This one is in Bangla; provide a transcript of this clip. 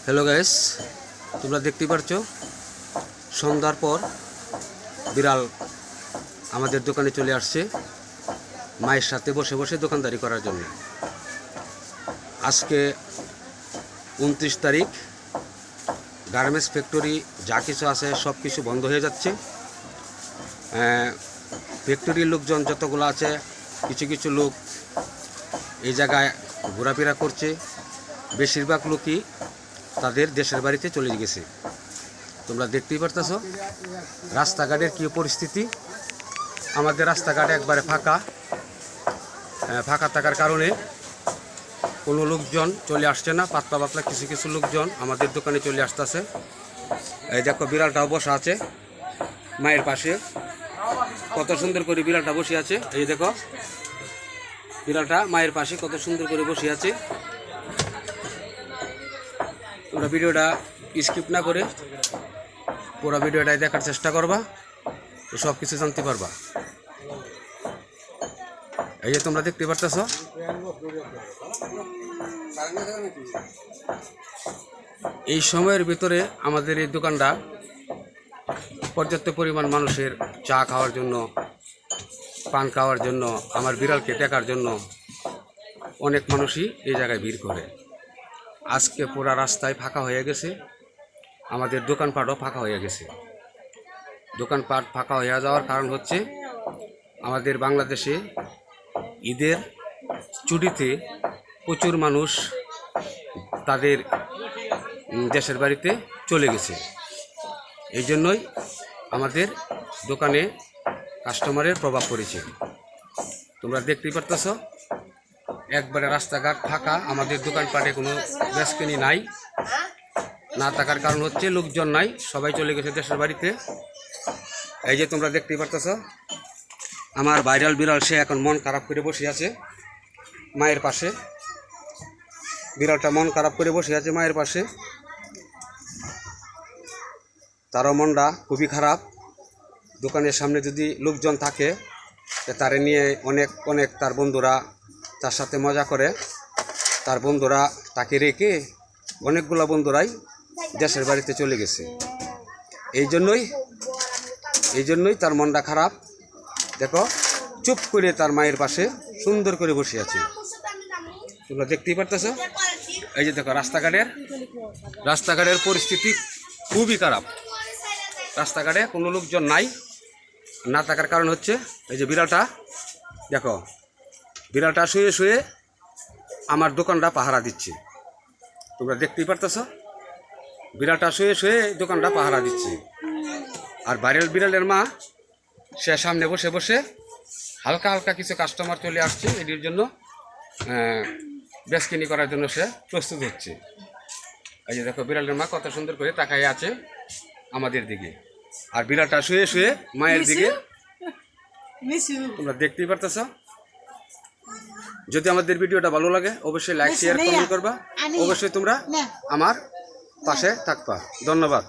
হ্যালো গাইস, তোমরা দেখতে পাচ্ছ সন্ধ্যার পর বিড়াল আমাদের দোকানে চলে আসছে মায়ের সাথে বসে বসে দোকানদারি করার জন্য। আজকে 29 তারিখ, গার্মেন্টস ফ্যাক্টরি যা কিছু আছে সব কিছু বন্ধ হয়ে যাচ্ছে। ফ্যাক্টরির লোকজন যতগুলো আছে, কিছু কিছু লোক এই জায়গায় ঘোরাফেরা করছে। বেশিরভাগ লোকই তাদের দেশের বাড়িতে চলে গেছে। তোমরা দেখতেই পারতেছ রাস্তাঘাটের কী পরিস্থিতি। আমাদের রাস্তাঘাট একবারে ফাঁকা থাকার কারণে কোনো লোকজন চলে আসছে না। পাতলা পাতলা কিছু কিছু লোকজন আমাদের দোকানে চলে আসতেছে। এই দেখো, বিড়ালটাও বসা আছে মায়ের পাশে। কত সুন্দর করে বিড়ালটা বসে আছে। এই দেখো, বিড়ালটা মায়ের পাশে কত সুন্দর করে বসে আছে। তোমরা ভিডিওটা স্কিপ না করে পুরো ভিডিওটাই দেখার চেষ্টা করবা, তো সব কিছু জানতে পারবা। এই যে তোমরা দেখতে পারতেছ, এই সময়ের ভিতরে আমাদের এই দোকানটা পর্যাপ্ত পরিমাণ মানুষের চা খাওয়ার জন্য, পান খাওয়ার জন্য, আমার বিড়ালকে দেখার জন্য অনেক মানুষই এই জায়গায় ভিড় করে। আজকে পুরা রাস্তায় ফাঁকা হয়ে গেছে, আমাদের দোকানপাটও ফাঁকা হয়ে গেছে। দোকানপাট ফাঁকা হয়ে যাওয়ার কারণ হচ্ছে আমাদের বাংলাদেশে ঈদের ছুটিতে প্রচুর মানুষ তাদের দেশের বাড়িতে চলে গেছে। এই জন্যই আমাদের দোকানে কাস্টমারের প্রভাব পড়েছে। তোমরা দেখতেই পারতেছ একবারে রাস্তাঘাট ফাঁকা, আমাদের দোকানপাটে কোনো বেচকেনি নাই। না থাকার কারণ হচ্ছে লোকজন নাই, সবাই চলে গেছে দেশের বাড়িতে। এই যে তোমরা দেখতেই পারতেছ আমার ভাইরাল বিড়াল, সে এখন মন খারাপ করে বসে আছে মায়ের পাশে। বিড়ালটা মন খারাপ করে বসে আছে মায়ের পাশে, তারও মনটা খুবই খারাপ। দোকানের সামনে যদি লোকজন থাকে, তারে নিয়ে অনেক তার বন্ধুরা তার সাথে মজা করে। তার বন্ধুরা তাকে রেখে অনেকগুলো বন্ধুরাই দেশের বাড়িতে চলে গেছে। এই জন্যই তার মনটা খারাপ। দেখো, চুপ করে তার মায়ের পাশে সুন্দর করে বসে আছে। তোমরা দেখতেই পারতেছ। এই যে দেখো, রাস্তাঘাটের পরিস্থিতি খুবই খারাপ। রাস্তাঘাটে কোনো লোকজন নাই। না থাকার কারণ হচ্ছে এই যে বিড়ালটা দেখো, বিড়ালটা শুয়ে শুয়ে আমার দোকানটা পাহারা দিচ্ছে। তোমরা দেখতেই পারতেছ বিড়ালটা শুয়ে শুয়ে দোকানটা পাহারা দিচ্ছে। আর ভাইরাল বিড়ালের মা, সে সামনে বসে বসে হালকা হালকা কিছু কাস্টমার চলে আসছে, এটির জন্য বেচকেনি করার জন্য সে প্রস্তুত হচ্ছে। এই যে দেখো, বিড়ালের মা কত সুন্দর করে তাকায় আছে আমাদের দিকে, আর বিড়ালটা শুয়ে শুয়ে মায়ের দিকে। তোমরা দেখতেই পারতেছ। যদি আমাদের ভিডিওটা ভালো লাগে অবশ্যই লাইক, শেয়ার, কমেন্ট করবা। অবশ্যই তোমরা আমার পাশে থাকবা। ধন্যবাদ।